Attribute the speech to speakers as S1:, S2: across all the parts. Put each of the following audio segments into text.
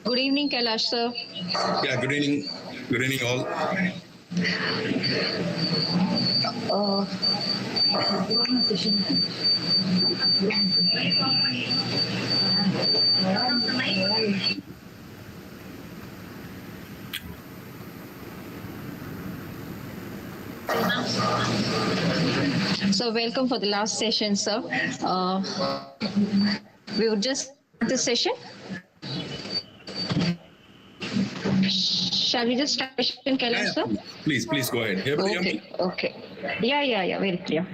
S1: Good evening, Kailash sir.
S2: Yeah, good evening. Good evening, all.
S1: So, welcome for the last session, sir. We would just start the session. Shall we just start the session, Kailash sir?
S2: Please go ahead. Able to hear me?
S1: Okay. Yeah, very clear.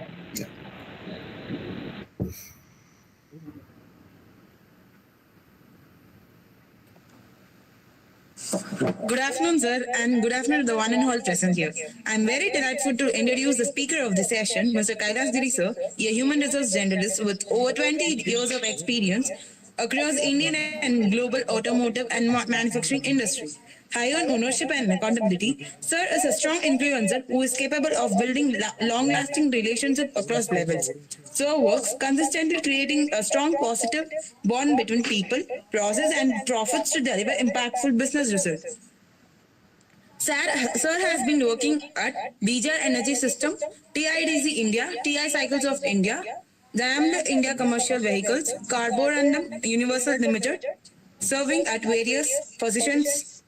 S3: Good afternoon, sir, and good afternoon to the one and all present here. I am very delighted to introduce the speaker of the session, Mr. Kailash Giri, sir, a human resource generalist with over 20 years of experience across Indian and global automotive and manufacturing industry. High on ownership and accountability, sir is a strong influencer who is capable of building long-lasting relationships across levels. Sir works consistently creating a strong positive bond between people, process and profits to deliver impactful business results. Sir has been working at BJR Energy System, TIDC India, TI Cycles of India, Daimler India Commercial Vehicles, Carborundum Universal Limited, serving at various positions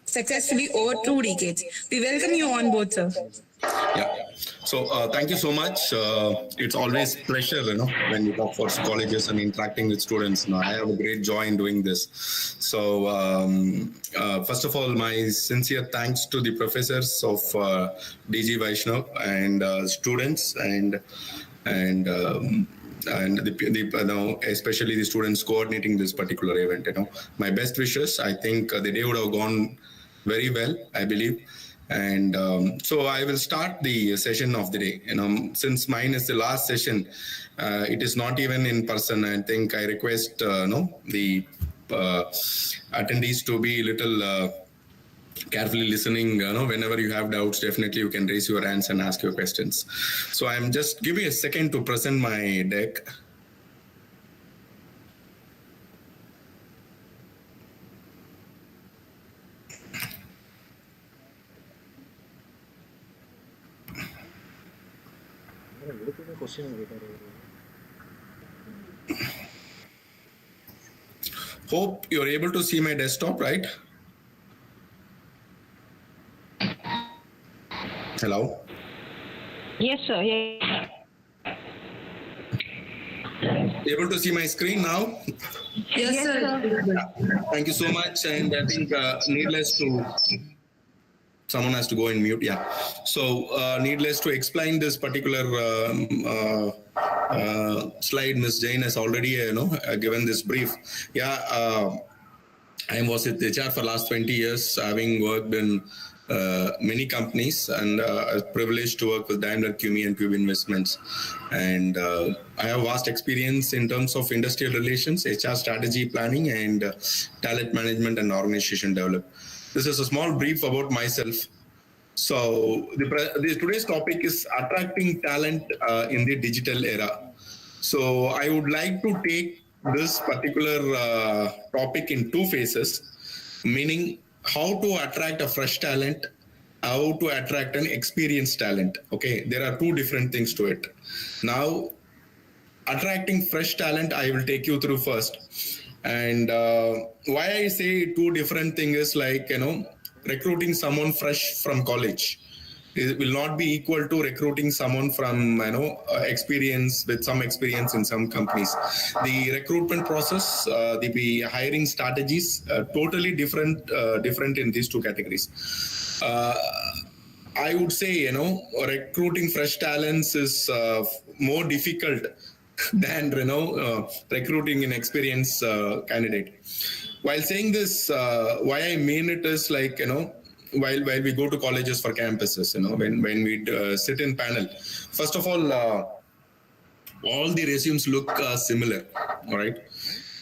S3: successfully over 2 decades. We welcome you on board, sir.
S2: Yeah. So thank you so much. It's always pleasure, when you talk for colleges and interacting with students. I have a great joy in doing this. So first of all, my sincere thanks to the professors of DG Vaishnav and students and especially the students coordinating this particular event. My best wishes. I think the day would have gone very well, I believe. And so I will start the session of the day. Since mine is the last session, it is not even in person. I think I request the attendees to be a little carefully listening. Whenever you have doubts, definitely you can raise your hands and ask your questions. So I'm just giving a second to present my deck. Hope you're able to see my desktop, right? Hello?
S1: Yes, sir. Yeah.
S2: Able to see my screen now?
S3: Yes, sir.
S2: Thank you so much. And I think needless to... Someone has to go and mute. Yeah. So needless to explain this particular slide, Ms. Jain has already, given this brief. Yeah. I was with HR for last 20 years, having worked in many companies, and privileged to work with Daimler, QME, and Cube Investments. And I have vast experience in terms of industrial relations, HR strategy planning, and talent management and organization development. This is a small brief about myself. So today's topic is attracting talent in the digital era. So I would like to take this particular topic in two phases, meaning how to attract a fresh talent, how to attract an experienced talent. Okay, there are two different things to it. Now, attracting fresh talent, I will take you through first. And why I say two different things is like, recruiting someone fresh from college. It will not be equal to recruiting someone from, experience with some experience in some companies. The recruitment process, the hiring strategies, totally different in these two categories. I would say, recruiting fresh talents is more difficult than, recruiting an experienced candidate. While saying this, why I mean it is like, while we go to colleges for campuses, when we sit in panel, first of all the resumes look similar, all right?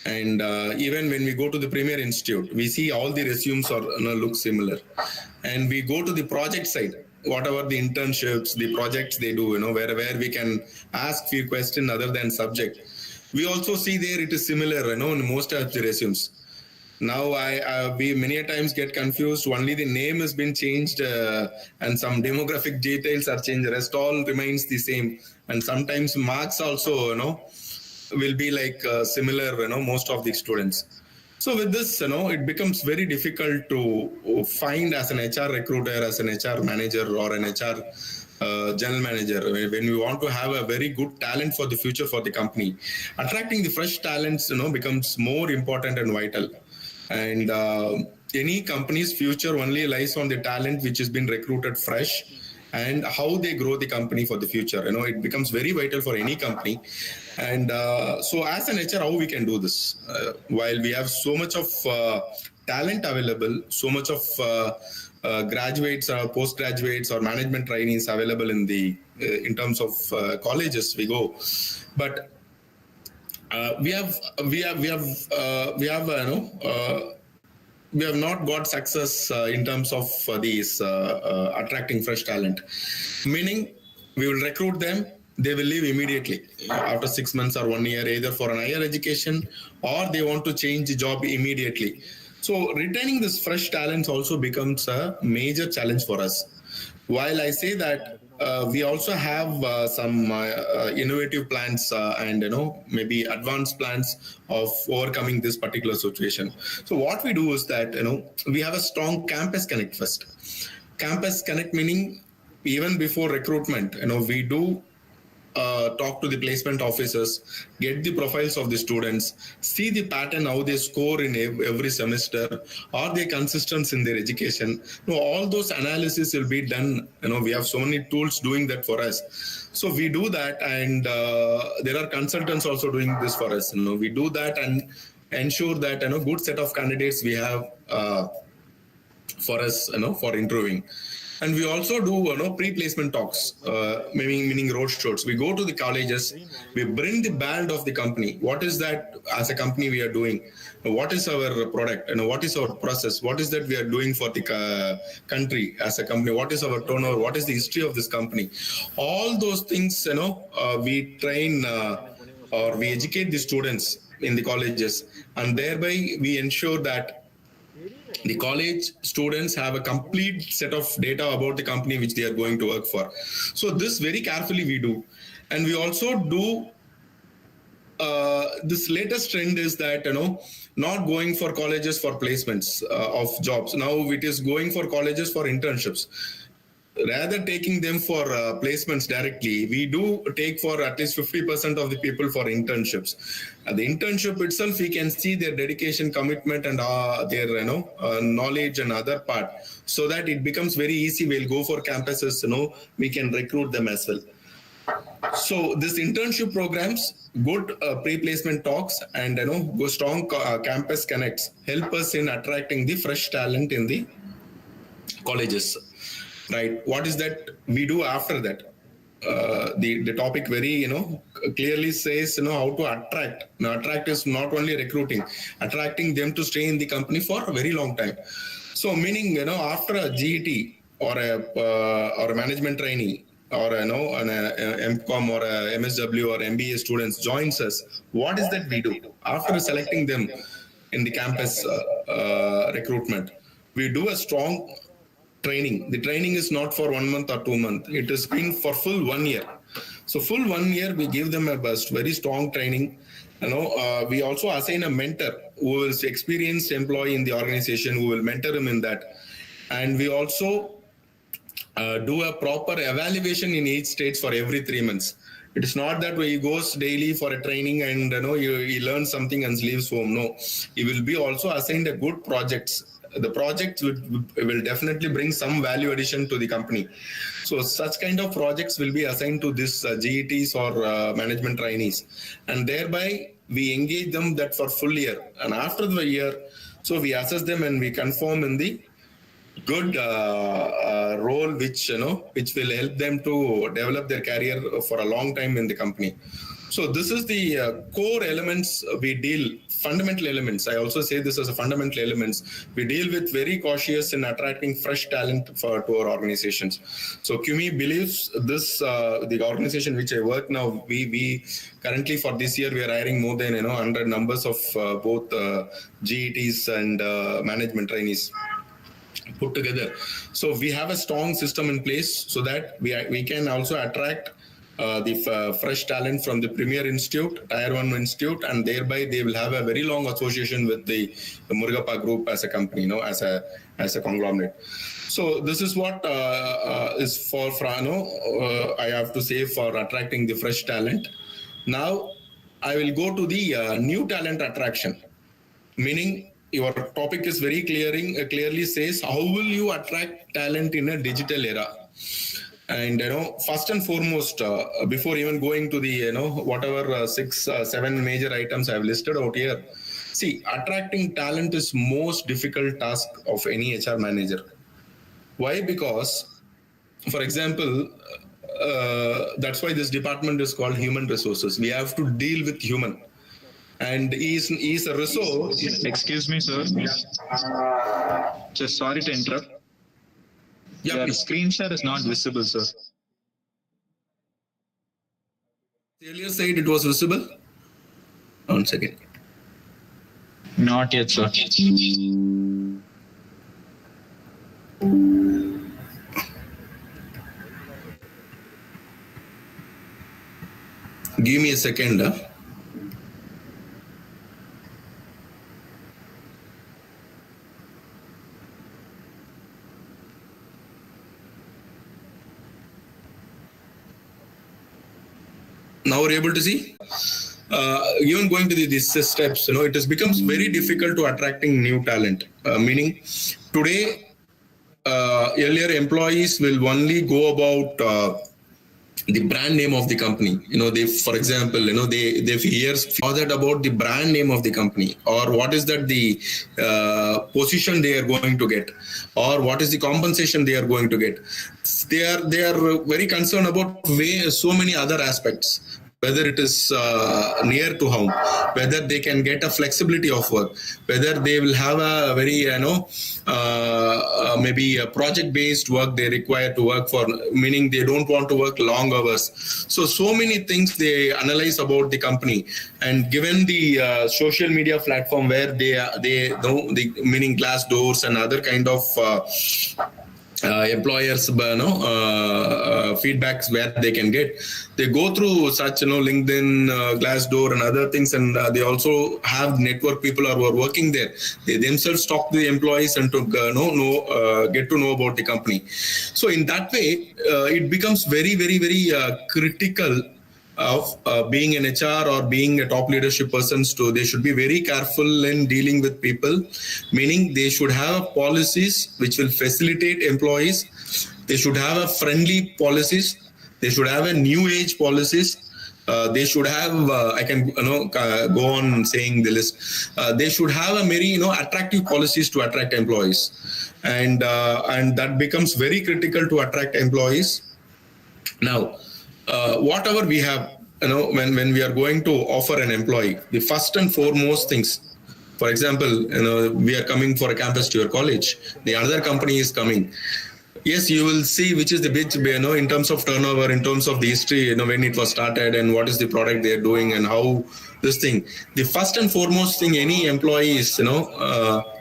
S2: And even when we go to the Premier Institute, we see all the resumes are look similar. And we go to the project side, whatever the internships, the projects they do, where we can ask few questions other than subject. We also see there it is similar, in most of the resumes. Now we many a times get confused. Only the name has been changed and some demographic details are changed. The rest all remains the same. And sometimes marks also, will be like similar, most of the students. So with this, it becomes very difficult to find as an HR recruiter, as an HR manager or an HR general manager, when we want to have a very good talent for the future for the company. Attracting the fresh talents, becomes more important and vital. And any company's future only lies on the talent which has been recruited fresh and how they grow the company for the future. It becomes very vital for any company. And so as an HR, how we can do this? While we have so much of talent available, so much of graduates or postgraduates or management trainees available in terms of colleges we go, but we have not got success in terms of these attracting fresh talent. Meaning, we will recruit them, they will leave immediately after 6 months or 1 year, either for an higher education or they want to change the job immediately. So retaining this fresh talents also becomes a major challenge for us. While I say that, we also have some innovative plans and maybe advanced plans of overcoming this particular situation. So what we do is that we have a strong campus connect first. Campus connect meaning even before recruitment, we do talk to the placement officers, get the profiles of the students, see the pattern, how they score in every semester, are they consistent in their education. All those analysis will be done. We have so many tools doing that for us. So we do that, and there are consultants also doing this for us. We do that and ensure that good set of candidates we have for us, for interviewing. And we also do pre-placement talks, meaning road shows. We go to the colleges, we bring the brand of the company. What is that as a company we are doing? What is our product? What is our process? What is that we are doing for the country as a company? What is our turnover? What is the history of this company? All those things, we train or we educate the students in the colleges, and thereby we ensure that the college students have a complete set of data about the company which they are going to work for. So this very carefully we do. And we also do, this latest trend is that, not going for colleges for placements of jobs. Now it is going for colleges for internships. Rather taking them for placements directly, we do take for at least 50% of the people for internships. The internship itself, we can see their dedication, commitment, and their knowledge and other part, so that it becomes very easy. We'll go for campuses, we can recruit them as well. So this internship programs, good pre-placement talks, and go strong campus connects help us in attracting the fresh talent in the colleges. Right. What is that we do after that? The topic very, clearly says, how to attract. Now, attract is not only recruiting, attracting them to stay in the company for a very long time. So meaning, after a GET or a management trainee or, an MCOM or a MSW or MBA students joins us, what is that we do? After selecting them in the campus recruitment, we do a strong training. The training is not for 1 month or 2 months. It has been for full 1 year. So full 1 year, we give them a very strong training. We also assign a mentor who is experienced employee in the organization who will mentor him in that. And we also do a proper evaluation in each state for every 3 months. It is not that he goes daily for a training and he learns something and leaves home. No, he will be also assigned a good projects. The project will definitely bring some value addition to the company. So such kind of projects will be assigned to this GETs or management trainees. And thereby we engage them that for full year. And after the year, so we assess them and we confirm in the good role which will help them to develop their career for a long time in the company. So this is the core elements we deal, fundamental elements. I also say this as a fundamental elements. We deal with very cautious in attracting fresh talent to our organizations. So QME believes this, the organization which I work now, we currently for this year, we are hiring more than 100 numbers of both GETs and management trainees put together. So we have a strong system in place so that we can also attract the fresh talent from the premier institute, tier 1 institute, and thereby they will have a very long association with the Murugappa group as a company, as a conglomerate. So this is what is for I have to say for attracting the fresh talent. Now I will go to the new talent attraction, meaning your topic is very clearly says how will you attract talent in a digital era. And first and foremost, before even going to the whatever 6-7 major items I've listed out here, see, attracting talent is most difficult task of any HR manager. Why? Because, for example, that's why this department is called human resources. We have to deal with human, and he's a resource.
S4: Excuse me, sir. Just sorry to interrupt.
S2: Yeah,
S4: Your screen share is not visible, sir.
S2: Earlier said it was visible. 1 second.
S4: Not yet, sir.
S2: Give me a second. Now we're able to see. Even going to these steps, it becomes very difficult to attracting new talent. Meaning, today, earlier employees will only go about the brand name of the company. They, for example, they hear bothered about the brand name of the company, or what is that the position they are going to get, or what is the compensation they are going to get. They are very concerned about so many other aspects. Whether it is near to home, whether they can get a flexibility of work, whether they will have a very, maybe a project-based work they require to work for, meaning they don't want to work long hours. So many things they analyze about the company. And given the social media platform where they know, meaning Glassdoors and other kind of employers feedbacks where they can get, they go through such LinkedIn, Glassdoor and other things, and they also have network people who are working there. They themselves talk to the employees and to get to know about the company. So in that way, it becomes very, very, very critical of being an HR or being a top leadership person. So they should be very careful in dealing with people, meaning they should have policies which will facilitate employees. They should have a friendly policies. They should have a new age policies. They should have, I can go on saying the list. They should have a very attractive policies to attract employees, and that becomes very critical to attract employees. Now, whatever we have, when we are going to offer an employee, the first and foremost things. For example, we are coming for a campus to your college. The other company is coming. Yes, you will see which is the bit, in terms of turnover, in terms of the history, when it was started and what is the product they are doing and how this thing. The first and foremost thing any employee is,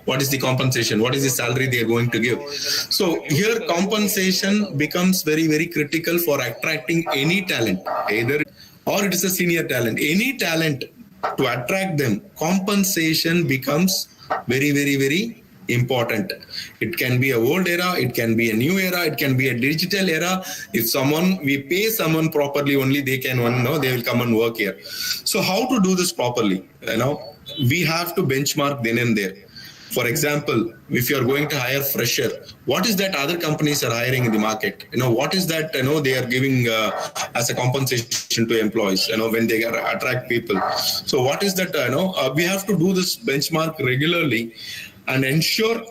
S2: what is the compensation? What is the salary they are going to give? So here compensation becomes very, very critical for attracting any talent, either or it is a senior talent. Any talent, to attract them, compensation becomes very, very, very important. It can be a old era, it can be a new era, it can be a digital era. If we pay someone properly, only they can they will come and work here. So how to do this properly? We have to benchmark then and there. For example, if you are going to hire fresher, what is that other companies are hiring in the market? What is that they are giving as a compensation to employees? When they attract people. So what is that? We have to do this benchmark regularly and ensure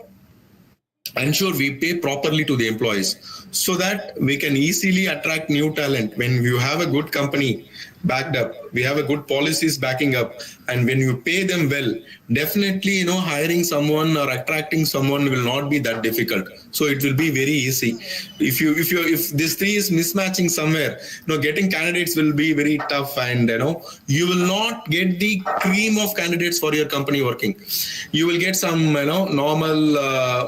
S2: we pay properly to the employees, so that we can easily attract new talent. When you have a good company, backed up. We have a good policies backing up, and when you pay them well, definitely hiring someone or attracting someone will not be that difficult. So it will be very easy. If this three is mismatching somewhere, getting candidates will be very tough, and you will not get the cream of candidates for your company working. You will get some normal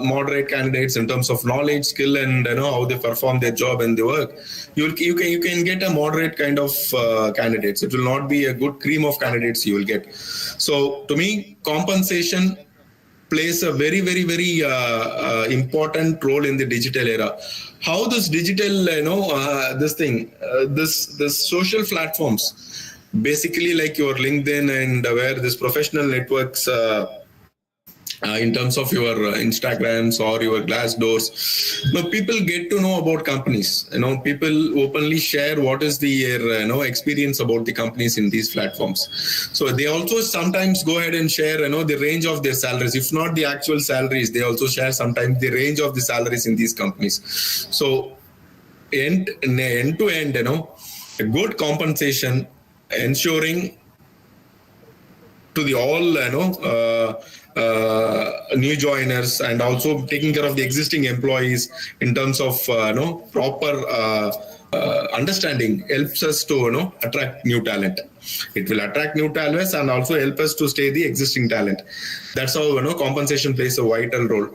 S2: moderate candidates in terms of knowledge, skill, and how they perform their job and their work. You can get a moderate kind of candidates. It will not be a good cream of candidates you will get. So to me, compensation plays a very, very, very important role in the digital era. How this digital, this social platforms, basically like your LinkedIn and where this professional networks, in terms of your Instagrams or your Glassdoors, people get to know about companies. People openly share what is the experience about the companies in these platforms. So they also sometimes go ahead and share the range of their salaries. If not the actual salaries, they also share sometimes the range of the salaries in these companies. So end to end, a good compensation, ensuring to the all new joiners, and also taking care of the existing employees in terms of proper understanding helps us to attract new talent. It will attract new talents and also help us to stay the existing talent. That's how compensation plays a vital role.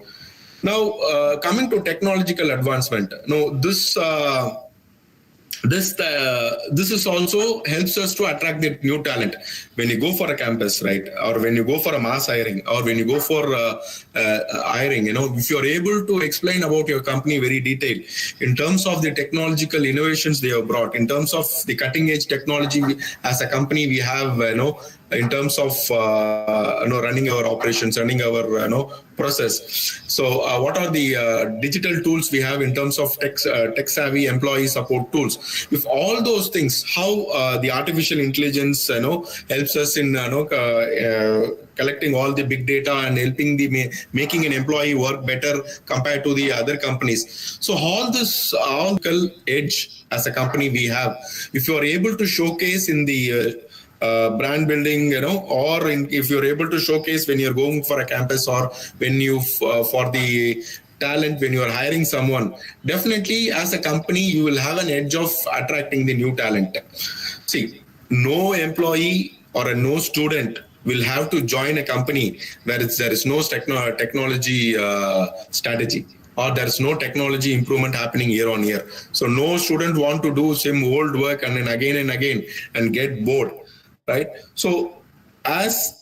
S2: Now coming to technological advancement, this is also helps us to attract the new talent. When you go for a campus, right, or when you go for a mass hiring, or when you go for hiring, if you're able to explain about your company very detailed in terms of the technological innovations they have brought, in terms of the cutting edge technology as a company we have, in terms of running our operations, running our process. So what are the digital tools we have in terms of tech savvy employee support tools? If all those things, how the artificial intelligence helps us in collecting all the big data and helping the making an employee work better compared to the other companies. So all edge as a company we have, if you are able to showcase in the brand building, or if you're able to showcase when you're going for a campus, or when you for the talent, when you are hiring someone, definitely as a company you will have an edge of attracting the new talent. See, no employee or no student will have to join a company where there is no technology strategy, or there's no technology improvement happening year on year. So no student want to do same old work and again and get bored, right? So as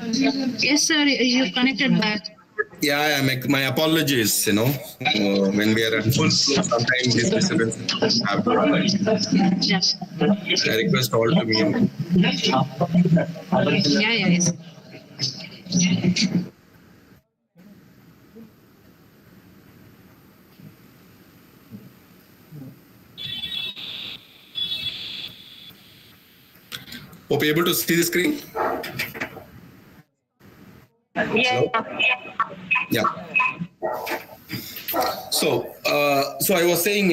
S1: Yes, sir. You connected back.
S2: Yeah, my apologies. When we are at full flow, sometimes this disturbance happen.
S1: Yes.
S2: I request all to mute.
S1: Yeah, yeah, yes.
S2: Hope you're able to see the screen. Hello? Yeah. So I was saying,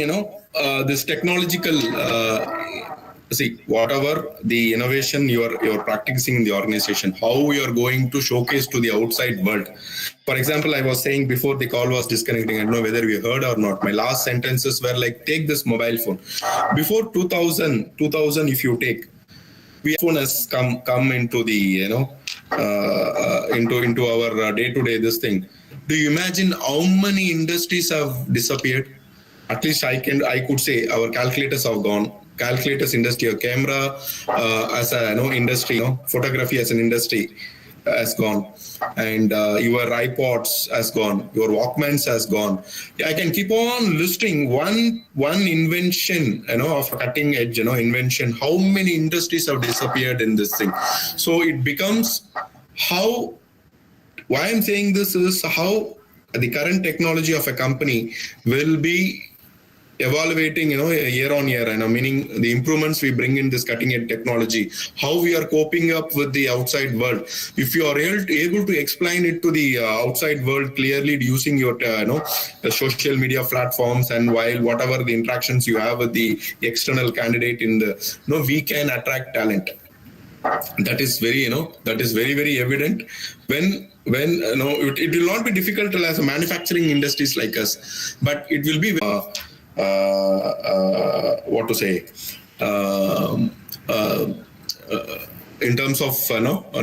S2: this technological, whatever the innovation you're practicing in the organization, how you're going to showcase to the outside world. For example, I was saying before the call was disconnecting, I don't know whether you heard or not. My last sentences were like, take this mobile phone. Before 2000, if you take, we phone has come into the into our day-to-day this thing. Do you imagine how many industries have disappeared? At least I could say our calculators have gone. Calculators industry, or camera as a industry, photography as an industry has gone, and your iPods has gone, your Walkmans has gone. I can keep on listing one invention, of a cutting edge, invention. How many industries have disappeared in this thing? So it becomes how. Why I'm saying this is how the current technology of a company will be evaluating, year on year, meaning the improvements we bring in this cutting edge technology, how we are coping up with the outside world. If you are able to explain it to the outside world clearly using your, the social media platforms, and while whatever the interactions you have with the external candidate in the, we can attract talent. That is very, very evident when it will not be difficult as a manufacturing industries like us, but it will be what to say, in terms of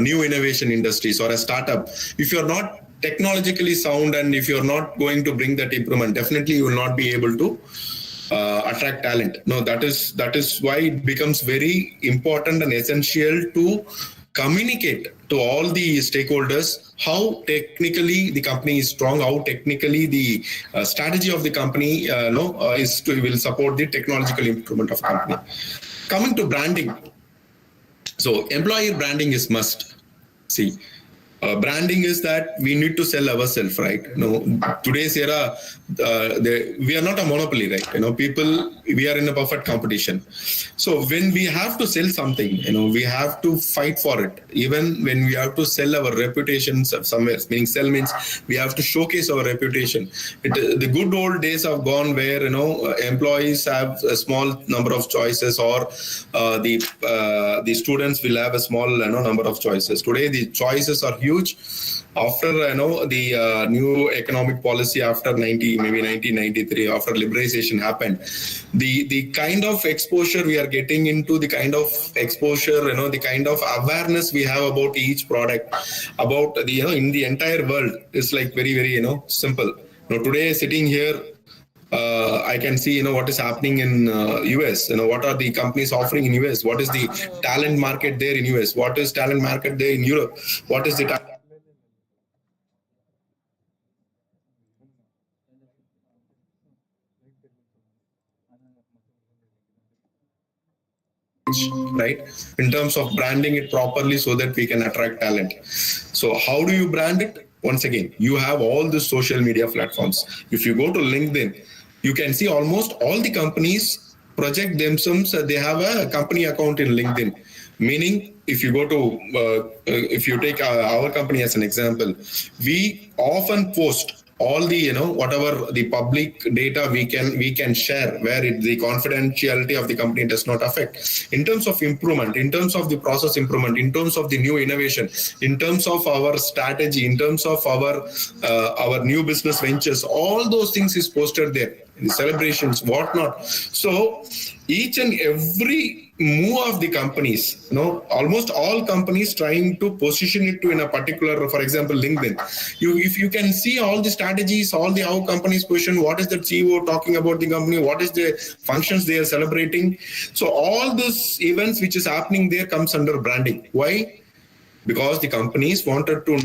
S2: new innovation industries or a startup. If you're not technologically sound and if you're not going to bring that improvement, definitely you will not be able to attract talent. No, that is why it becomes very important and essential to communicate to all the stakeholders how technically the company is strong, how technically the strategy of the company will support the technological improvement of company. Coming to branding, so employee branding is must. See, branding is that we need to sell ourselves, right? Today's era, we are not a monopoly, right? People, we are in a perfect competition. So when we have to sell something, we have to fight for it. Even when we have to sell our reputations somewhere, meaning sell means we have to showcase our reputation. The good old days have gone where, employees have a small number of choices, or the students will have a small number of choices. Today, the choices are huge. After the new economic policy after 1993, after liberalization happened, the kind of exposure we are getting into, the kind of exposure, the kind of awareness we have about each product, about the in the entire world is like very, very simple. Today sitting here, I can see what is happening in US. What are the companies offering in US? What is the talent market there in US? What is talent market there in Europe? What is the right, in terms of branding it properly so that we can attract talent. So how do you brand it? Once again, you have all the social media platforms. If you go to LinkedIn, you can see almost all the companies project themselves. They have a company account in LinkedIn. Meaning, if you go to, if you take our company as an example, we often post all the whatever the public data we can share, where the confidentiality of the company does not affect. In terms of improvement, in terms of the process improvement, in terms of the new innovation, in terms of our strategy, in terms of our new business ventures, all those things is posted there. The celebrations, whatnot. So each and every move of the companies, almost all companies trying to position it to in a particular, for example, LinkedIn. If you can see all the strategies, all the how companies position, what is the CEO talking about the company, what is the functions they are celebrating. So all those events which is happening there comes under branding. Why? because the companies wanted to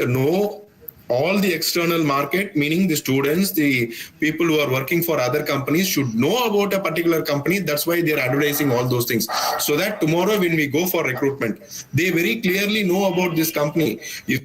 S2: know all the external market, meaning the students, the people who are working for other companies should know about a particular company. That's why they're advertising all those things. So that tomorrow when we go for recruitment, they very clearly know about this company. If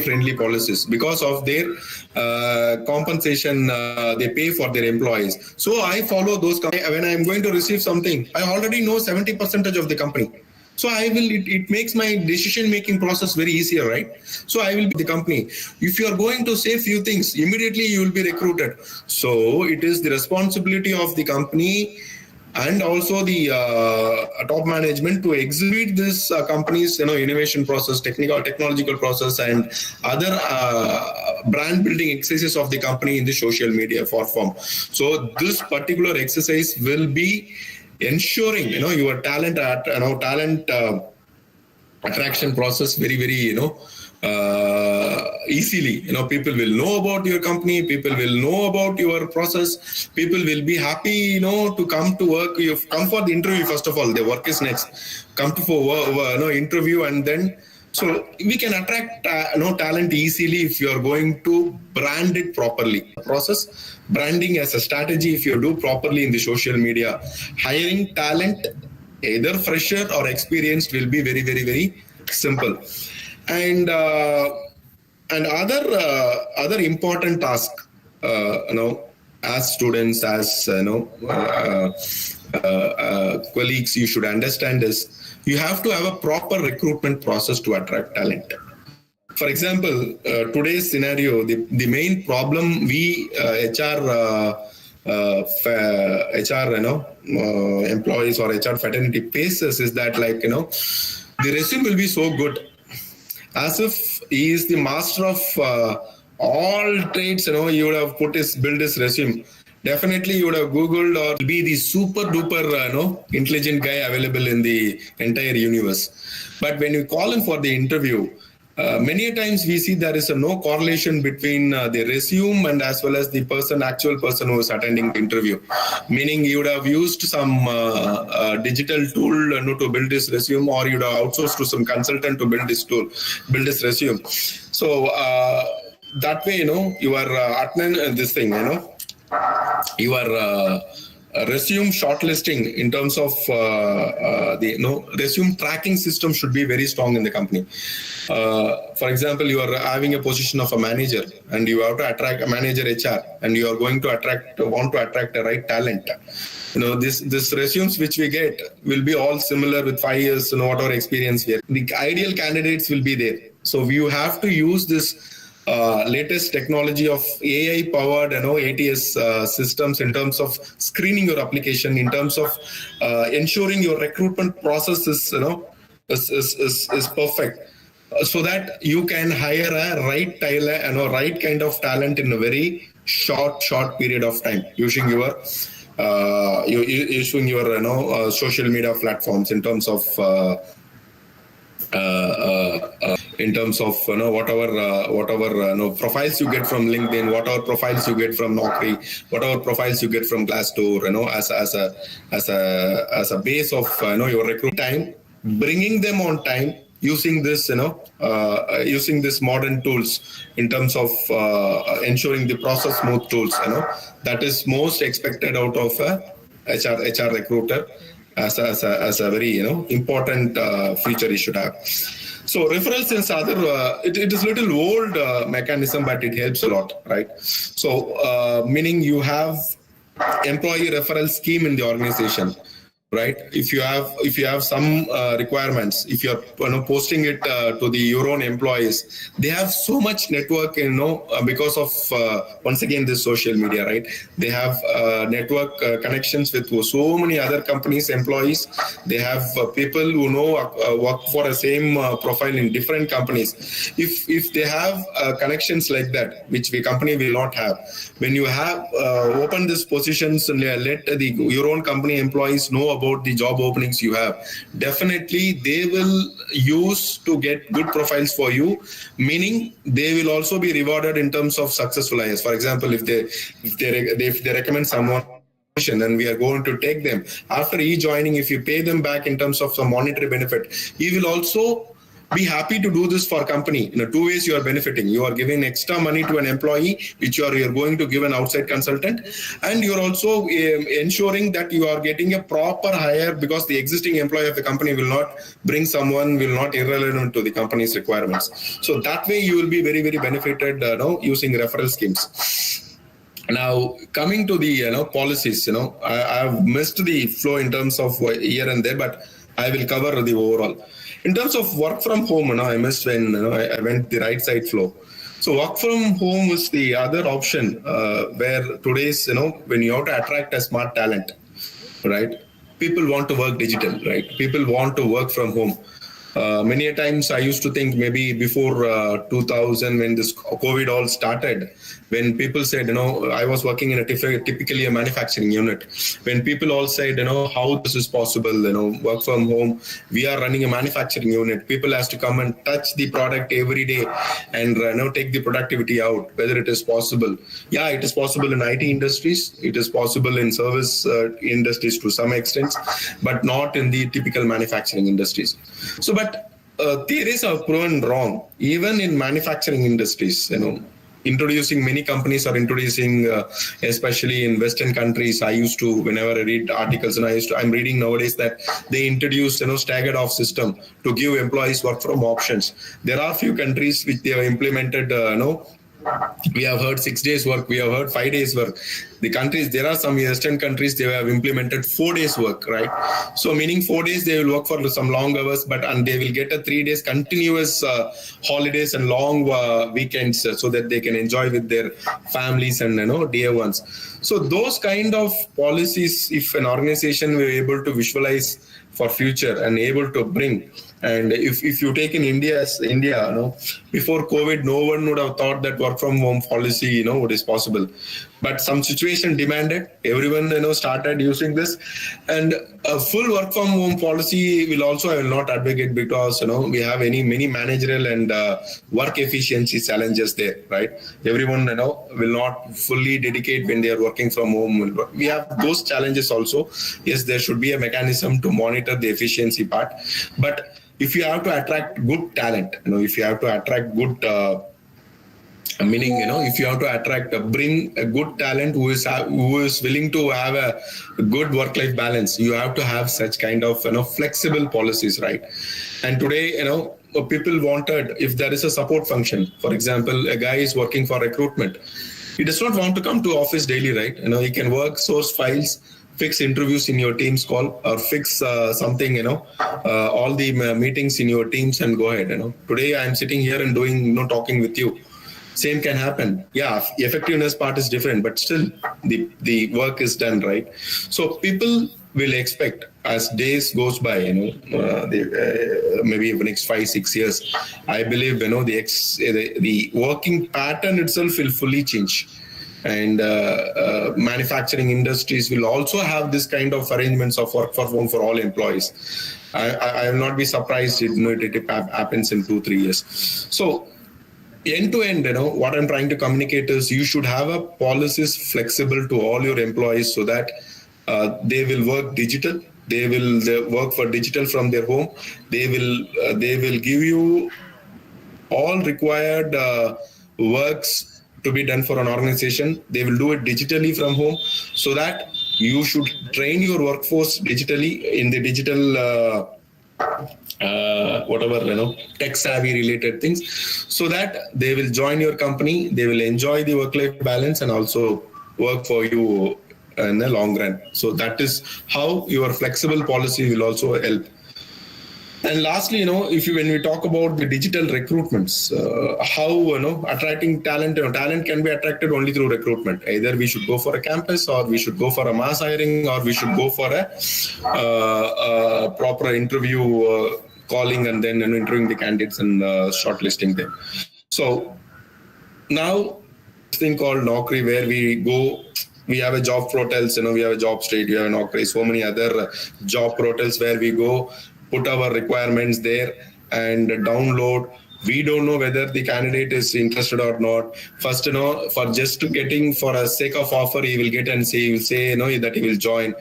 S2: friendly policies because of their compensation they pay for their employees. So I follow those. When I'm going to receive something, I already know 70% of the company. So it makes my decision making process very easier, right? So I will be the company. If you are going to say few things, immediately you will be recruited. So it is the responsibility of the company and also the top management to exhibit this company's innovation process, technological process, and other brand building exercises of the company in the social media form. So this particular exercise will be ensuring your talent attraction process very easily. People will know about your company, people will know about your process, people will be happy to come to work. You come for the interview. First of all, the work is next. Come to for interview, and then so we can attract talent easily if you are going to brand it properly. Process branding as a strategy, if you do properly in the social media, hiring talent either fresher or experienced will be very simple. And other important task, as students, as colleagues, you should understand is you have to have a proper recruitment process to attract talent. For example, today's scenario, the main problem we HR employees or HR fraternity faces is that the resume will be so good, as if he is the master of all trades. You would have build his resume. Definitely you would have Googled or be the super duper intelligent guy available in the entire universe. But when you call him for the interview, many times we see there is no correlation between the resume and as well as the actual person who is attending the interview. Meaning you would have used some digital tool to build his resume, or you would have outsourced to some consultant to build his resume. So that way, you are this thing, you are resume shortlisting in terms of the resume tracking system should be very strong in the company. For example, you are having a position of a manager and you have to attract a manager HR, and you are going to want to attract the right talent. This resumes which we get will be all similar with 5 years, whatever experience we have. The ideal candidates will be there. So you have to use this latest technology of AI powered ATS systems in terms of screening your application, in terms of ensuring your recruitment process is perfect, so that you can hire a right kind of talent in a very short period of time, using your social media platforms in terms of whatever profiles you get from LinkedIn, whatever profiles you get from Naukri, whatever profiles you get from Glassdoor, as a base of your recruit time, bringing them on time using this using this modern tools in terms of ensuring the process smooth tools. That is most expected out of a HR recruiter as a very important feature you should have. So referrals is other. It is little old mechanism, but it helps a lot, right? So meaning you have employee referral scheme in the organization, right? If you have some requirements, if you're posting it to your own employees, they have so much network, because of once again this social media, right? They have network connections with so many other companies' employees. They have people who work for the same profile in different companies. If they have connections like that, which the company will not have, when you have open these positions and let your own company employees know about the job openings you have, definitely they will use to get good profiles for you, meaning they will also be rewarded in terms of successful hires. For example, if they recommend someone and we are going to take them after e-joining, if you pay them back in terms of some monetary benefit, he will also be happy to do this for company. In two ways you are benefiting. You are giving extra money to an employee, which you're going to give an outside consultant, and you're also ensuring that you are getting a proper hire, because the existing employee of the company will not bring someone will not irrelevant to the company's requirements. So that way you will be very, very benefited using referral schemes. Now, coming to the policies, I've missed the flow in terms of here and there, but I will cover the overall. In terms of work from home, I missed when I went the right side flow. So work from home was the other option where today's, when you have to attract a smart talent, right? People want to work digital, right? People want to work from home. Many a times I used to think maybe before 2000, when this COVID all started, when people said, I was working in typically a manufacturing unit. When people all said, how this is possible, work from home, we are running a manufacturing unit. People has to come and touch the product every day and take the productivity out, whether it is possible. Yeah, it is possible in IT industries. It is possible in service industries to some extent, but not in the typical manufacturing industries. So, but theories are proven wrong. Even in manufacturing industries, introducing many companies are introducing, especially in Western countries. I used to, whenever I read articles, and I'm reading nowadays that they introduced, staggered off system to give employees work from options. There are few countries which they have implemented, we have heard 6 days work, we have heard 5 days work. The countries, there are some Western countries, they have implemented 4 days work, right? So meaning 4 days they will work for some long hours, and they will get a 3 days continuous holidays and long weekends so that they can enjoy with their families and dear ones. So those kind of policies, if an organization were able to visualize for future and able to bring, and if you take in India, before COVID, no one would have thought that work from home policy, what is possible. But some situation demanded, everyone, started using this. And a full work from home policy will also, I will not advocate, because, we have many managerial and work efficiency challenges there, right? Everyone, will not fully dedicate when they are working from home. We have those challenges also. Yes, there should be a mechanism to monitor the efficiency part. But if you have to attract good talent, if you have to attract good, meaning, if you have to attract, bring a good talent who is willing to have a good work-life balance, you have to have such kind of, flexible policies, right? And today, people wanted, if there is a support function, for example, a guy is working for recruitment, he does not want to come to office daily, right? He can work, source files, fix interviews in your Teams call, or fix something, all the meetings in your Teams, and go ahead. Today I'm sitting here and doing, talking with you. Same can happen. Yeah, effectiveness part is different, but still the work is done, right? So people will expect, as days goes by, maybe the next 5-6 years, I believe, the working pattern itself will fully change. And manufacturing industries will also have this kind of arrangements of work from home for all employees. I will not be surprised if it happens in 2-3 years. So end to end, what I'm trying to communicate is you should have a policies flexible to all your employees so that they will work digital. They will work for digital from their home. They will give you all required works to be done for an organization. They will do it digitally from home, so that you should train your workforce digitally in the digital tech savvy related things, so that they will join your company, they will enjoy the work-life balance, and also work for you in the long run. So that is how your flexible policy will also help. And lastly, when we talk about the digital recruitments, how, attracting talent, talent can be attracted only through recruitment. Either we should go for a campus, or we should go for a mass hiring, or we should go for a proper interview, calling and then interviewing the candidates and shortlisting them. So now this thing called Naukri, where we go we have a job portals, we have a job street, we have an Naukri, so many other job portals where we go, put our requirements there and download. We don't know whether the candidate is interested or not. First, for just getting for a sake of offer, he will get and say, he will say, that he will join.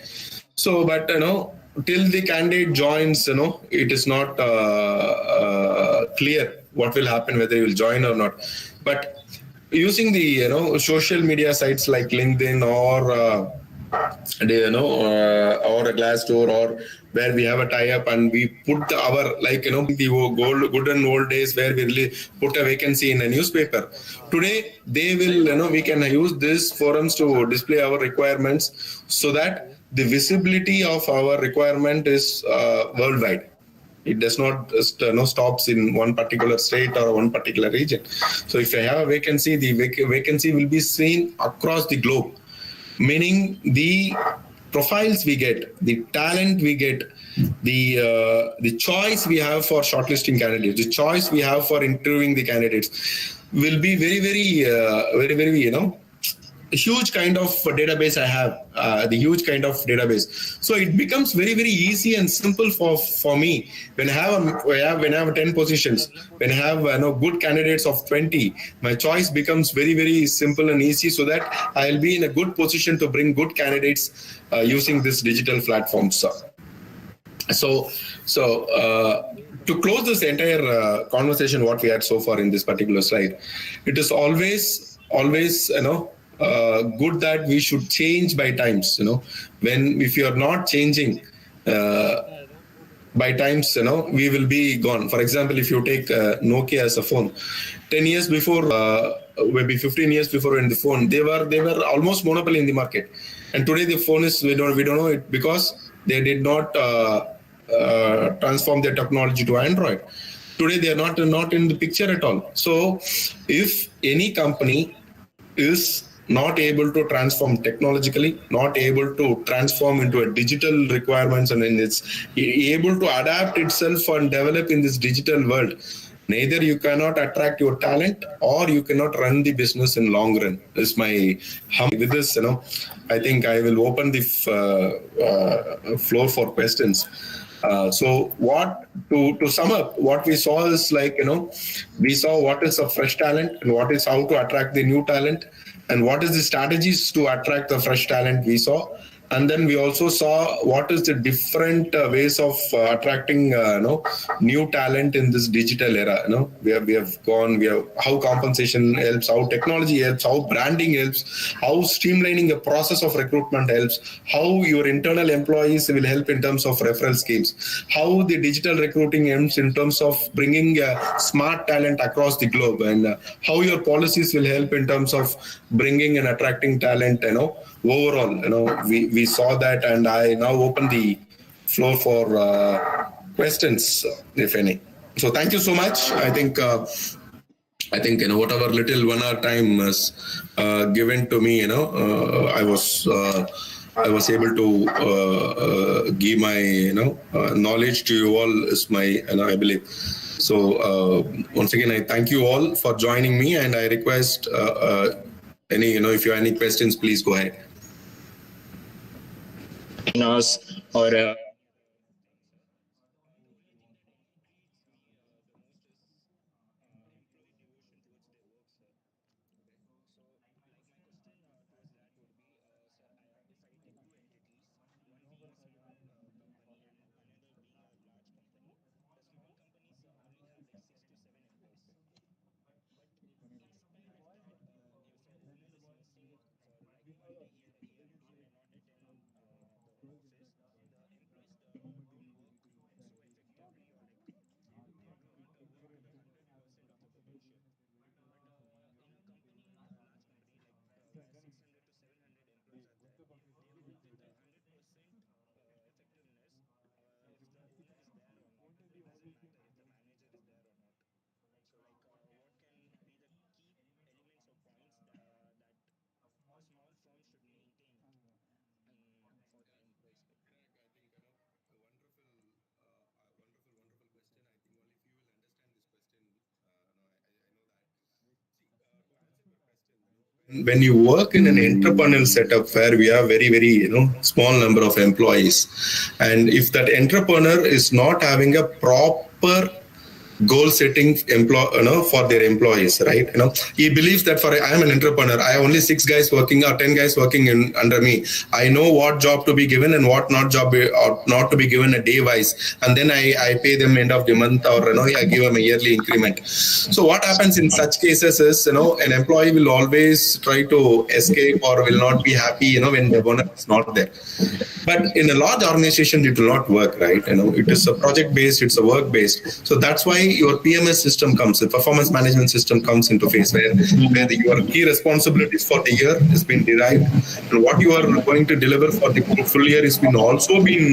S2: So, but till the candidate joins, it is not clear what will happen, whether he will join or not. But using the social media sites like LinkedIn or or a Glassdoor, or where we have a tie-up and we put our, like, the good and old days where we really put a vacancy in a newspaper. Today, they will, we can use these forums to display our requirements so that the visibility of our requirement is worldwide. It does not just stops in one particular state or one particular region. So if I have a vacancy, the vacancy will be seen across the globe, meaning the profiles we get, the talent we get, the choice we have for shortlisting candidates, the choice we have for interviewing the candidates will be very, a huge kind of database I have, the huge kind of database. So it becomes very, very easy and simple for me when I have 10 positions, when I have good candidates of 20. My choice becomes very, very simple and easy, so that I'll be in a good position to bring good candidates using this digital platforms. So to close this entire conversation, what we had so far in this particular slide, it is always good that we should change by times. When if you are not changing by times, we will be gone. For example, if you take Nokia as a phone, 10 years before, maybe 15 years before, in the phone, they were almost monopoly in the market. And today the phone is, we don't know it because they did not transform their technology to Android. Today they are not in the picture at all. So if any company is not able to transform technologically, not able to transform into a digital requirements, and then it's able to adapt itself and develop in this digital world, neither you cannot attract your talent or you cannot run the business in long run. This is my with this, I think I will open the floor for questions. So what to sum up, what we saw is, like, we saw what is a fresh talent and what is how to attract the new talent, and what is the strategies to attract the fresh talent we saw. And then we also saw what is the different ways of attracting new talent in this digital era. We have how compensation helps, how technology helps, how branding helps, how streamlining the process of recruitment helps, how your internal employees will help in terms of referral schemes, how the digital recruiting helps in terms of bringing smart talent across the globe, and how your policies will help in terms of bringing and attracting talent. Overall, we saw that, and I now open the floor for questions, if any. So thank you so much. I think whatever little 1 hour time is given to me, I was able to give my knowledge to you all, is my I believe. So once again, I thank you all for joining me, and I request any if you have any questions, please go ahead.
S5: Us or
S2: When you work in an entrepreneurial setup where we have very, very, small number of employees, and if that entrepreneur is not having a proper goal setting for their employees, right? He believes that I am an entrepreneur, I have only 6 guys working or 10 guys working under me. I know what job to be given and what not to be given a day wise, and then I pay them end of the month, or I give them a yearly increment. So what happens in such cases is, an employee will always try to escape or will not be happy, when the owner is not there. But in a large organization, it will not work, right? It is a project based, it's a work based. So that's why your PMS system comes, the performance management system comes into phase, where your key responsibilities for the year has been derived, and what you are going to deliver for the full year has been also been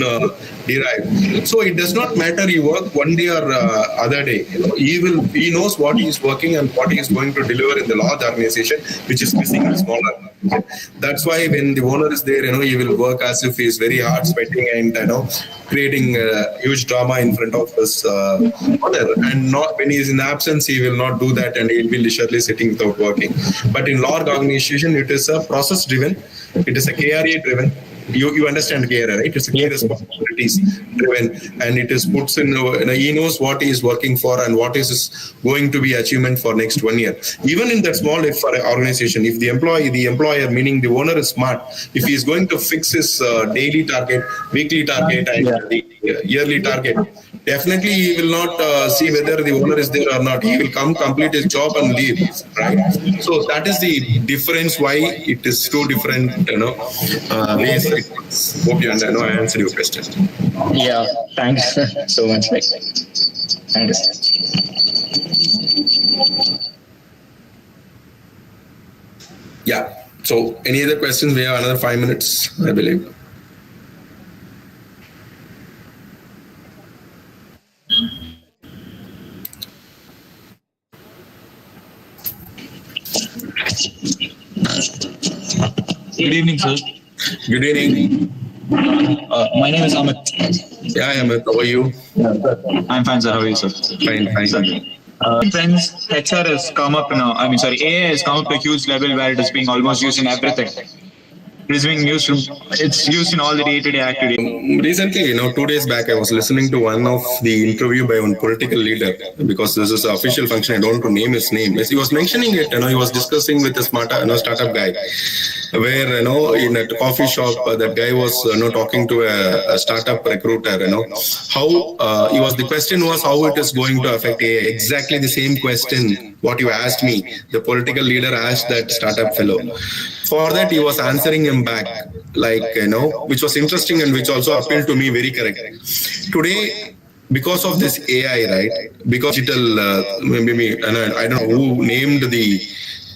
S2: derived. So it does not matter you work one day or other day. He knows what he is working and what he is going to deliver in the large organization, which is missing in smaller. That's why when the owner is there, he will work as if he is very hard sweating and creating huge drama in front of his owner. And not when he is in absence, he will not do that, and he will be leisurely sitting without working. But in large organization, it is a process driven, it is a KRA driven. You understand KRA, right? It's a key responsibilities driven, and it is puts in. He knows what he is working for and what is going to be achievement for next 1 year. Even in that small, if for an organization, if the employer, meaning the owner, is smart, if he is going to fix his daily target, weekly target, and the yearly target, definitely he will not see whether the owner is there or not. He will come, complete his job, and leave. Right. So that is the difference. Why it is two different, ways. Hope you understand. I answered your question.
S5: Yeah, thanks so much. Thanks.
S2: Yeah. So any other questions? We have another 5 minutes, I believe.
S6: Good evening, sir.
S2: Good evening.
S6: My name is Amit.
S2: Yeah, Amit. How are you?
S6: I'm fine, sir. How are you, sir?
S2: Fine.
S6: Friends, HR has come up now. AI has come up to a huge level where it is being almost used in everything. It's used in all the day-to-day activities.
S2: Recently, 2 days back, I was listening to one of the interview by one political leader, because this is an official function. I don't want to name his name. He was mentioning it. He was discussing with a startup guy, where in a coffee shop, that guy was talking to a startup recruiter. How the question was how it is going to affect AI. Exactly the same question what you asked me. The political leader asked that startup fellow. For that, he was answering him back, which was interesting and which also appealed to me very correct. Today, because of this AI, right? Because digital, I don't know who named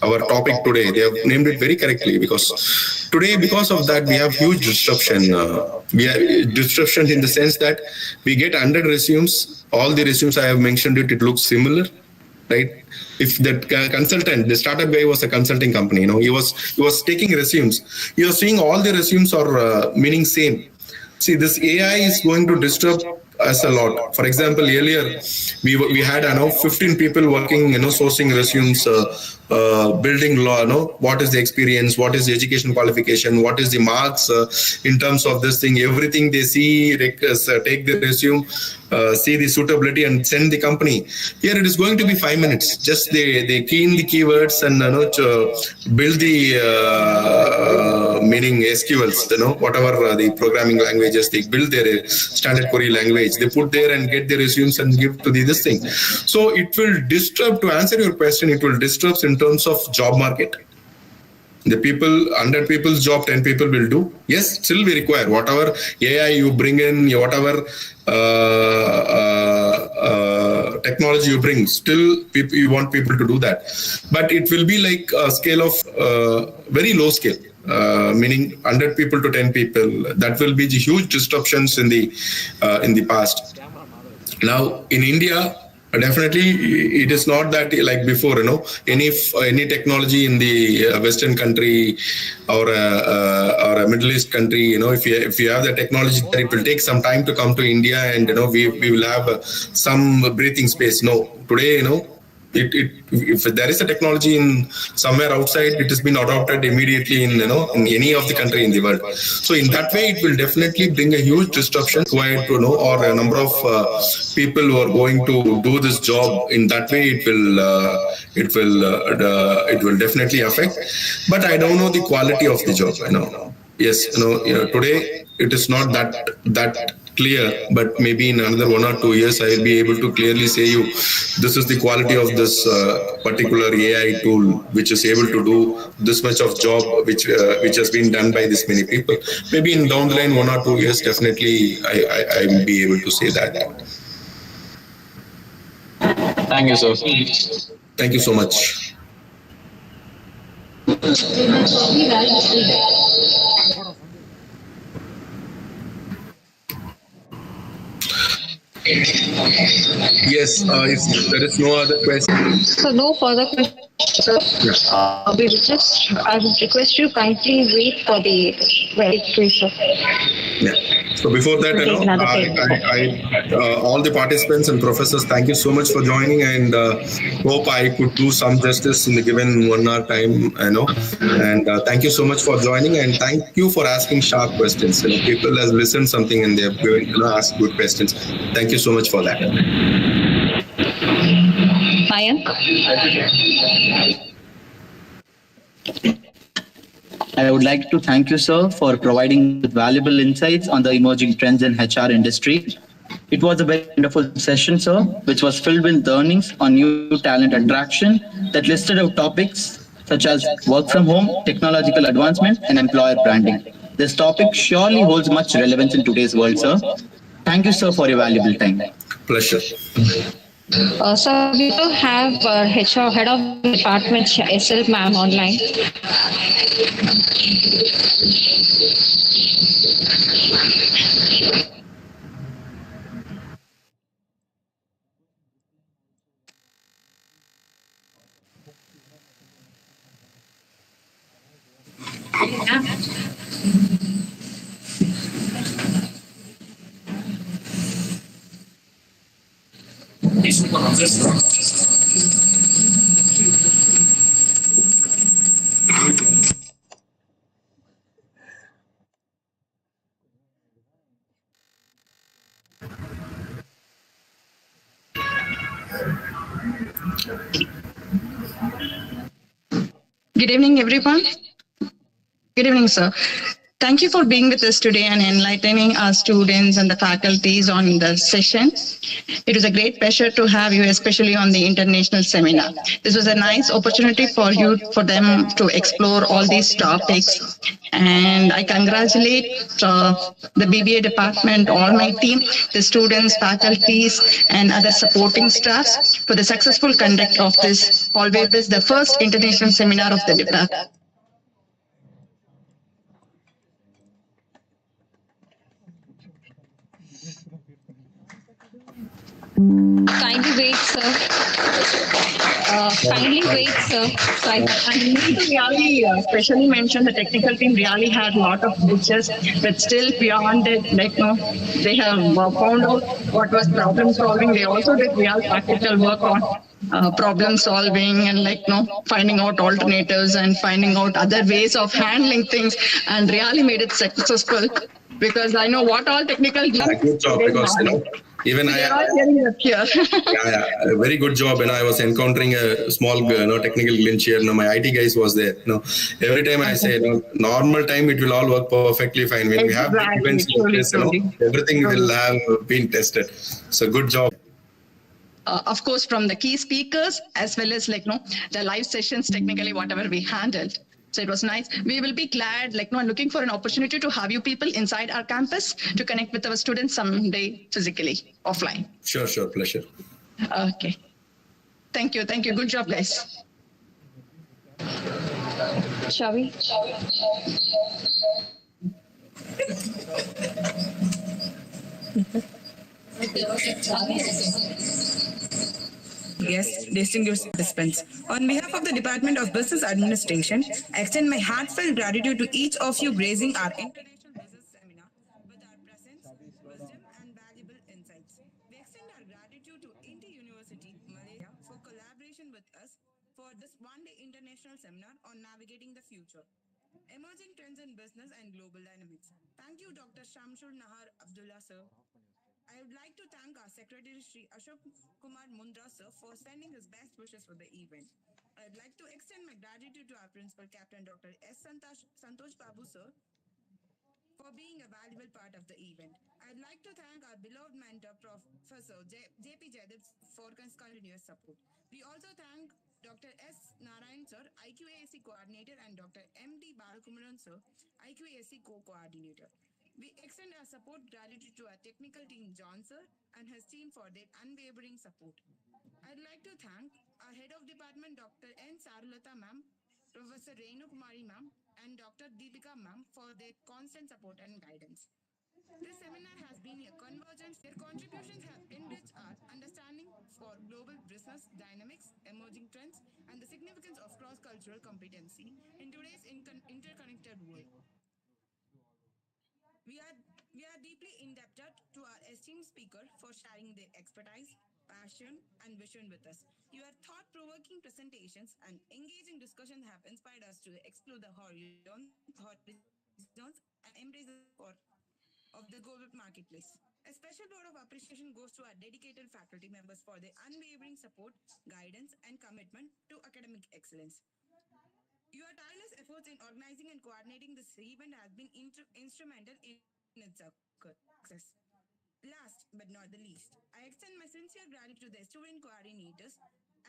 S2: our topic today. They have named it very correctly, because today, because of that, we have huge disruption. We have disruption in the sense that we get 100 resumes. All the resumes I have mentioned it looks similar, right? If that consultant, the startup guy was a consulting company, he was taking resumes. You are seeing all the resumes are meaning same. See, this AI is going to disturb us a lot. For example, earlier we had 15 people working, sourcing resumes, building law. What is the experience? What is the education qualification? What is the marks in terms of this thing? Everything they see, take the resume, see the suitability, and send the company. Here it is going to be 5 minutes. Just they key in the keywords and build the meaning SQLs. Whatever the programming languages, they build their standard query language. They put there and get the resumes and give to this thing. So it will disturb. To answer your question, it will disturb in terms of job market. The people, 100 people's job, 10 people will do. Yes, still we require whatever AI you bring in, whatever technology you bring, still you want people to do that. But it will be like a scale of very low scale, meaning 100 people to 10 people. That will be the huge disruptions in the past. Now in India, definitely, it is not that like before. Any technology in the Western country or a Middle East country, if you have the technology, it will take some time to come to India, and we will have some breathing space. No, today, if there is a technology in somewhere outside, it has been adopted immediately in in any of the country in the world. So in that way, it will definitely bring a huge disruption required to or a number of people who are going to do this job. In that way, it will definitely affect. But I don't know the quality of the job. Yes, today it is not that clear, but maybe in another 1 or 2 years, I will be able to clearly say you this is the quality of this particular AI tool, which is able to do this much of job, which has been done by this many people. Maybe in down the line 1 or 2 years, definitely I will be able to say that.
S6: Thank you, sir.
S2: Thank you so much. Yes, if there is no other question.
S1: So no further questions, sir. I would request you kindly wait for the verification.
S2: Yeah. So before that, all the participants and professors, thank you so much for joining, and hope I could do some justice in the given 1 hour time. And thank you so much for joining, and thank you for asking sharp questions. People have listened something and they have asked good questions. Thank you so much for that.
S1: Mayank?
S7: I would like to thank you, sir, for providing valuable insights on the emerging trends in HR industry. It was a very wonderful session, sir, which was filled with learnings on new talent attraction that listed out topics such as work from home, technological advancement, and employer branding. This topic surely holds much relevance in today's world, sir. Thank you, sir, for your valuable time.
S2: Pleasure.
S1: So we also have HR head of the department, SL ma'am, online.
S3: Good evening, everyone. Good evening, sir. Thank you for being with us today and enlightening our students and the faculties on the session. It was a great pleasure to have you, especially on the international seminar. This was a nice opportunity for them to explore all these topics. And I congratulate the BBA department, all my team, the students, faculties, and other supporting staffs for the successful conduct of this, always the first international seminar of the department.
S1: Kindly wait, sir. Kindly wait, sir. So
S3: I need to really especially mention the technical team really had a lot of glitches, but still beyond it, they have found out what was problem solving. They also did real practical work on problem solving and finding out alternatives and finding out other ways of handling things, and really made it successful. Because I know what all technical.
S2: Good job, because even I.
S3: Here.
S2: A very good job. I was encountering a small technical glitch here. My IT guys was there. Every time I say normal time it will all work perfectly fine. When we have big events like this, everything will have been tested. So good job.
S3: Of course, from the key speakers as well as the live sessions, technically whatever we handled. So it was nice. We will be glad, looking for an opportunity to have you people inside our campus to connect with our students someday physically, offline.
S2: Sure, pleasure.
S3: Okay. Thank you. Good job, guys.
S1: shall we?
S3: Yes, distinguished participants. On behalf of the Department of Business Administration, I extend my heartfelt gratitude to each of you gracing our International Business Seminar with our presence, wisdom, and valuable insights. We extend our gratitude to Inter University, Malaysia, for collaboration with this one-day international seminar on navigating the future, emerging trends in business and global dynamics. Thank you, Dr. Shamsul Nahar Abdullah, sir. I would like to thank our Secretary Sri Ashok Kumar Mundra, sir, for sending his best wishes for the event. I'd like to extend my gratitude to our Principal Captain, Dr. S. Santosh Babu, sir, for being a valuable part of the event. I'd like to thank our beloved mentor, Professor J.P. Jadip, for his continuous support. We also thank Dr. S. Narayan, sir, IQASC coordinator, and Dr. M.D. Balakumaran, sir, IQASC co-coordinator. We extend our support gratitude to our technical team, John, sir, and his team for their unwavering support. I'd like to thank our head of department, Dr. N. Sarulata, ma'am, Professor Renu Kumari, ma'am, and Dr. Deepika, ma'am, for their constant support and guidance. This seminar has been a convergence. Their contributions have enriched our understanding for global business dynamics, emerging trends, and the significance of cross-cultural competency in today's interconnected world. We are, we are deeply indebted to our esteemed speaker for sharing their expertise, passion, and vision with us. Your thought-provoking presentations and engaging discussions have inspired us to explore the horizons and embrace the power of the global marketplace. A special word of appreciation goes to our dedicated faculty members for their unwavering support, guidance, and commitment to academic excellence. Your tireless efforts in organizing and coordinating this event has been instrumental in its success. Last but not the least, I extend my sincere gratitude to the student coordinators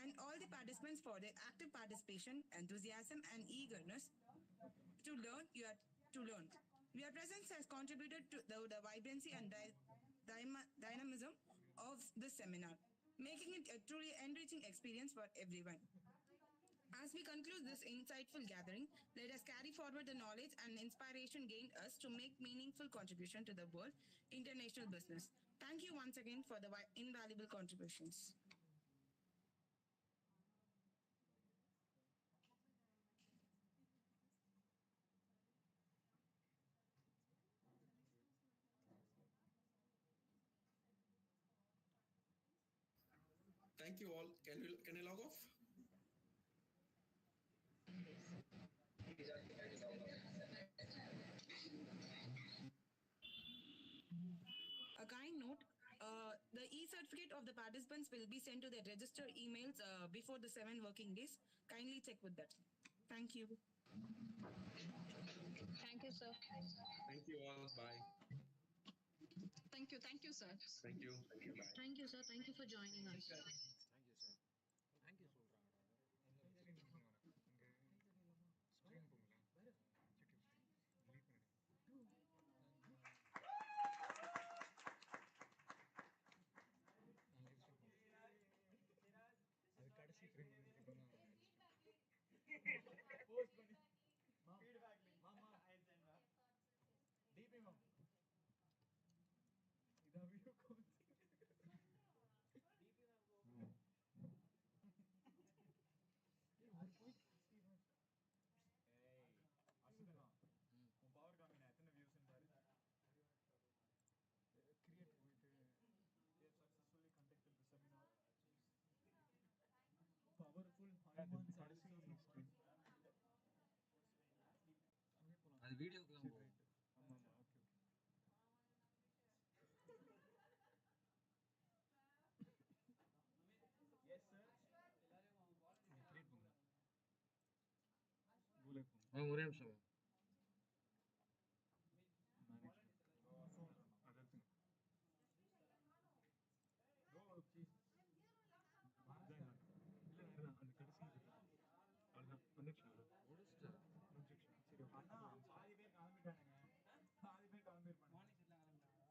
S3: and all the participants for their active participation, enthusiasm, and eagerness to learn. Your presence has contributed to the vibrancy and dynamism of this seminar, making it a truly enriching experience for everyone. As we conclude this insightful gathering, let us carry forward the knowledge and inspiration gained us to make meaningful contribution to the world international business. Thank you once again for the invaluable contributions.
S2: Thank you all. Can you log off?
S3: A kind note, the e-certificate of the participants will be sent to their registered emails before the 7 working days. Kindly check with that. Thank you.
S1: Thank you, sir.
S2: Thank you all. Bye.
S1: Thank you, sir.
S2: Thank you. Bye.
S1: Thank you, sir. Thank you for joining us.
S8: Thank you sir thank you சொல்கிறாங்கடா இங்கே screen போங்களேன் YouTube delete பண்ணிடு நான் live stream போகிறேன் அது கடைசி frame அப்புறம் தான் போஸ்ட் பண்ணி ஃபீட்பேக் லிங்க் மாமா ஐசன்டா டிபி மாம் இதா வியூ கோன்ஸ் டிபி மாம் ஏய் அசுதனா உன் பவர் காமினா எத்தனை வியூஸ் பாரு create போயிட்டு we have successfully conducted the seminar powerful Hanuman Chalisa stream அங்கே போலாம் அது வீடியோக்கு தான் போகும் ஆமா ஆமா ஓகே ஓகே எஸ் சார் எல்லாரும் கிரியேட் பண்ணுங்க கூகுள் போங்க ஒரே நிமிஷம்